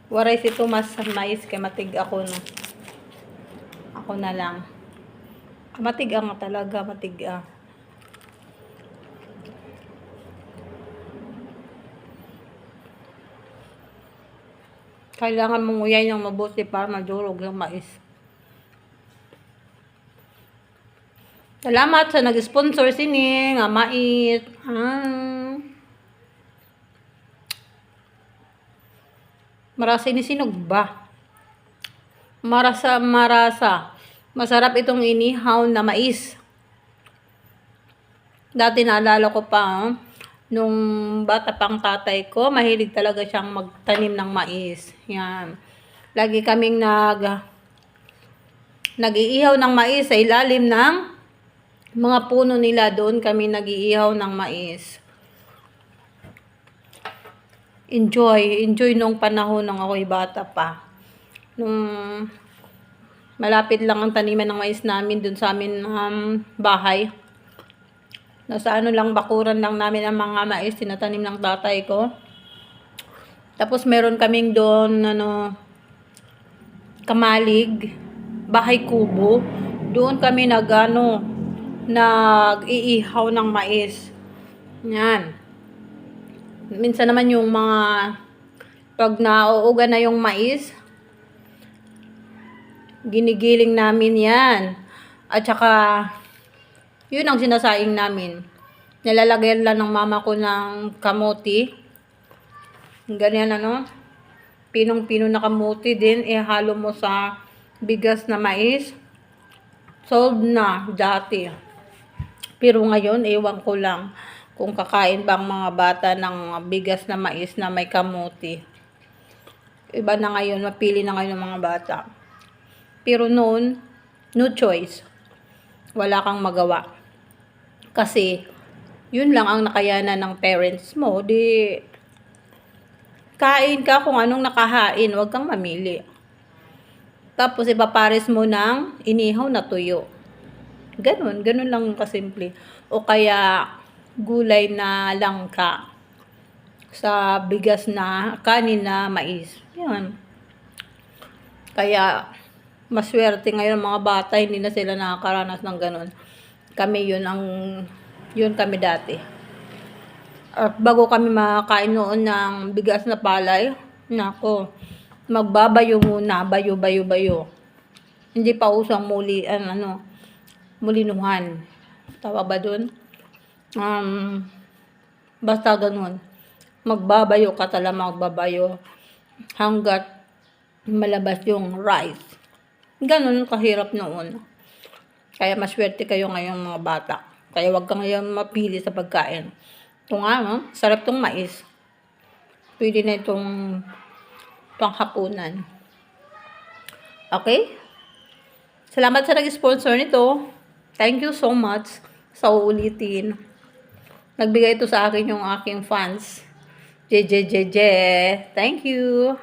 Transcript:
Waray si Tomas sa mais kay matig ako no. Ako na lang. Matig nga talaga, matig ah. Kailangan mong uyay ng mabuti para madurog ng mais. Salamat sa nag-sponsor sini nga mais. Marasa ni sinog ba? Marasa. Masarap itong inihaw na mais. Dati naalala ko pa, nung bata pang tatay ko, mahilig talaga siyang magtanim ng mais. Yan. Lagi kaming nag-iihaw ng mais sa ilalim ng mga puno nila. Doon kami nag-iihaw ng mais. Enjoy nung panahon nung ako'y bata pa. Nung malapit lang ang taniman ng mais namin dun sa amin bahay. Nasa lang, bakuran lang namin ang mga mais tinatanim ng tatay ko. Tapos meron kaming doon kamalig, bahay kubo. Doon kami nag-iihaw ng mais. Yan. Minsan naman yung pag nauuga na yung mais, ginigiling namin yan. At saka, yun ang sinasaing namin. Nilalagyan lang ng mama ko ng kamuti. Ganyan pinong-pino na kamuti din, ihalo mo sa bigas na mais. Sold na dati. Pero ngayon, ewan ko lang kung kakain ba ang mga bata ng bigas na mais na may kamuti. Iba na ngayon, mapili na ngayon ng mga bata. Pero noon, no choice. Wala kang magawa. Kasi, yun lang ang nakayanan ng parents mo. Di, kain ka kung anong nakahain. Huwag kang mamili. Tapos, ipapares mo ng inihaw na tuyo. Ganun lang kasimple. O kaya, gulay na langka sa bigas na kanin na mais. Yan. Kaya, maswerte ngayon mga bata, hindi na sila nakakaranas ng ganun. Kami yun kami dati. At bago kami makakain noon ng bigas na palay, nako, magbabayo muna, bayo. Hindi pa usang mulinuhan. Tawag ba dun? Basta ganun. Magbabayo ka talaga, magbabayo hanggat malabas yung rice. Ganun kahirap noon. Kaya maswerte kayo ngayong mga bata. Kaya wag kang ngayon mapili sa pagkain. Ito nga, sarap tong mais. Pwede na itong panghapunan. Okay? Salamat sa nag-sponsor nito. Thank you so much sa uulitin. Nagbigay ito sa akin yung aking fans. JJJJ. Thank you.